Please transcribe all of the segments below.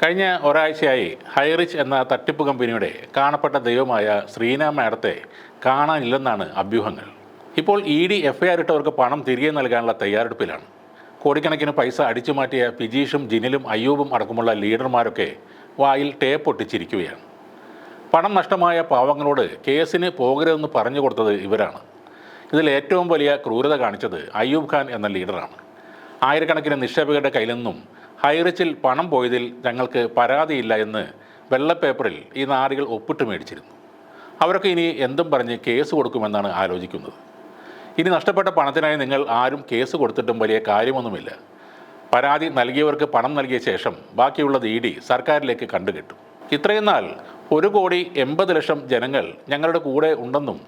കഴിഞ്ഞ ഒരാഴ്ചയായി ഹൈറിച്ച് എന്ന തട്ടിപ്പ് കമ്പനിയുടെ കാണപ്പെട്ട ദൈവമായ ശ്രീന മാഡത്തെ കാണാനില്ലെന്നാണ് അഭ്യൂഹങ്ങൾ. ഇപ്പോൾ ED FIR ഇട്ടവർക്ക് പണം തിരികെ നൽകാനുള്ള തയ്യാറെടുപ്പിലാണ്. കോടിക്കണക്കിന് പൈസ അടിച്ചു മാറ്റിയ ഫിജീഷും ജിനിലും അയ്യൂബും അടക്കമുള്ള ലീഡർമാരൊക്കെ വായിൽ ടേപ്പ് ഒട്ടിച്ചിരിക്കുകയാണ്. പണം നഷ്ടമായ പാവങ്ങളോട് കേസിന് പോകരുതെന്ന് പറഞ്ഞു കൊടുത്തത് ഇവരാണ്. ഇതിൽ ഏറ്റവും വലിയ ക്രൂരത കാണിച്ചത് അയ്യൂബ് ഖാൻ എന്ന ലീഡറാണ്. ആയിരക്കണക്കിന് നിക്ഷേപകരുടെ കയ്യിൽ നിന്നും ഹൈറിച്ചിൽ പണം പോയതിൽ ഞങ്ങൾക്ക് പരാതിയില്ല എന്ന് വെള്ളപ്പേപ്പറിൽ ഈ നാറികൾ ഒപ്പിട്ട് മേടിച്ചിരുന്നു. അവരൊക്കെ ഇനി എന്തും പറഞ്ഞ് കേസ് കൊടുക്കുമെന്നാണ് ആലോചിക്കുന്നത്. ഇനി നഷ്ടപ്പെട്ട പണത്തിനായി നിങ്ങൾ ആരും കേസ് കൊടുത്തിട്ടും വലിയ കാര്യമൊന്നുമില്ല. പരാതി നൽകിയവർക്ക് പണം നൽകിയ ശേഷം ബാക്കിയുള്ളത് ED സർക്കാരിലേക്ക് കണ്ടുകെട്ടും. ഇത്രയും നാൾ 1,80,00,000 ജനങ്ങൾ ഞങ്ങളുടെ കൂടെ ഉണ്ടെന്നും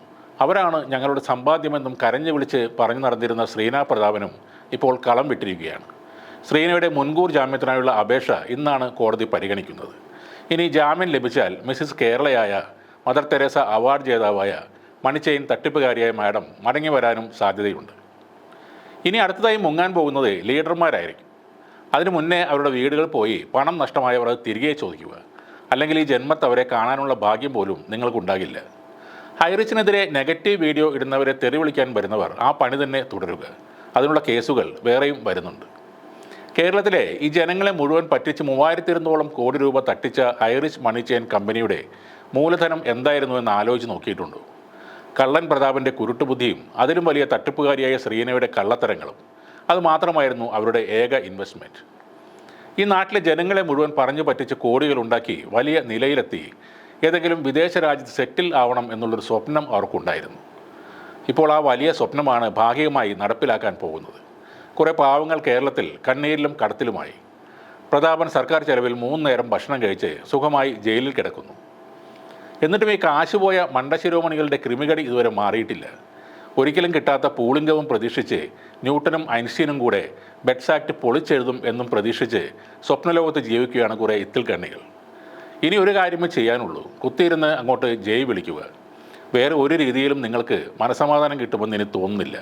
അവരാണ് ഞങ്ങളുടെ സമ്പാദ്യമെന്നും കരഞ്ഞു വിളിച്ച് പറഞ്ഞു നടന്നിരുന്ന ശ്രീന പ്രതാപനും ഇപ്പോൾ കളം വിട്ടിരിക്കുകയാണ്. ശ്രീനയുടെ മുൻകൂർ ജാമ്യത്തിനായുള്ള അപേക്ഷ ഇന്നാണ് കോടതി പരിഗണിക്കുന്നത്. ഇനി ജാമ്യം ലഭിച്ചാൽ മിസ്സിസ് കേരളയായ മദർ തെരേസ അവാർഡ് ജേതാവായ മണിച്ചെയിൻ തട്ടിപ്പുകാരിയായ മാഡം മടങ്ങി വരാനും സാധ്യതയുണ്ട്. ഇനി അടുത്തതായി മുങ്ങാൻ പോകുന്നത് ലീഡർമാരായിരിക്കും. അതിനു മുന്നേ അവരുടെ വീടുകൾ പോയി പണം നഷ്ടമായവർ അത് തിരികെ ചോദിക്കുക. അല്ലെങ്കിൽ ഈ ജന്മത്ത് അവരെ കാണാനുള്ള ഭാഗ്യം പോലും നിങ്ങൾക്കുണ്ടാകില്ല. ഹൈറിച്ചിനെതിരെ നെഗറ്റീവ് വീഡിയോ ഇടുന്നവരെ തെറി വിളിക്കാൻ വരുന്നവർ ആ പണി തന്നെ തുടരുക. അതിനുള്ള കേസുകൾ വേറെയും വരുന്നുണ്ട്. കേരളത്തിലെ ഈ ജനങ്ങളെ മുഴുവൻ പറ്റിച്ച് 3200 കോടി രൂപ തട്ടിച്ച ഹൈറിച്ച് മണി ചെയിൻ കമ്പനിയുടെ മൂലധനം എന്തായിരുന്നു എന്ന് ആലോചിച്ച് നോക്കിയിട്ടുണ്ടോ? കള്ളൻ പ്രതാപൻ്റെ കുരുട്ടുബുദ്ധിയും അതിലും വലിയ തട്ടിപ്പുകാരിയായ ശ്രീനയുടെ കള്ളത്തരങ്ങളും അതുമാത്രമായിരുന്നു അവരുടെ ഏക ഇൻവെസ്റ്റ്മെൻറ്റ്. ഈ നാട്ടിലെ ജനങ്ങളെ മുഴുവൻ പറഞ്ഞു പറ്റിച്ച് കോടികളുണ്ടാക്കി വലിയ നിലയിലെത്തി ഏതെങ്കിലും വിദേശ രാജ്യത്ത് സെറ്റിൽ ആവണം എന്നുള്ളൊരു സ്വപ്നം അവർക്കുണ്ടായിരുന്നു. ഇപ്പോൾ ആ വലിയ സ്വപ്നമാണ് ഭാഗികമായി നടപ്പിലാക്കാൻ പോകുന്നത്. കുറേ പാവങ്ങൾ കേരളത്തിൽ കണ്ണീരിലും കടത്തിലുമായി. പ്രതാപൻ സർക്കാർ ചെലവിൽ 3 നേരം ഭക്ഷണം കഴിച്ച് സുഖമായി ജയിലിൽ കിടക്കുന്നു. എന്നിട്ടും ഈ കാശുപോയ മണ്ടശിരോമണികളുടെ ക്രിമികടി ഇതുവരെ മാറിയിട്ടില്ല. ഒരിക്കലും കിട്ടാത്ത പൂളിംഗവും പ്രതീക്ഷിച്ച് ന്യൂട്ടനും ഐൻസ്റ്റീനും കൂടെ ബെറ്റ്സ് ആക്ട് പൊളിച്ചെഴുതും എന്നും പ്രതീക്ഷിച്ച് സ്വപ്നലോകത്ത് ജീവിക്കുകയാണ് കുറേ ഇത്തിൽ കണ്ണികൾ. ഇനി ഒരു കാര്യമേ ചെയ്യാനുള്ളൂ, കുത്തിയിരുന്ന് അങ്ങോട്ട് ജയ് വിളിക്കുക. വേറെ ഒരു രീതിയിലും നിങ്ങൾക്ക് മനസമാധാനം കിട്ടുമെന്ന് എനിക്ക് തോന്നുന്നില്ല.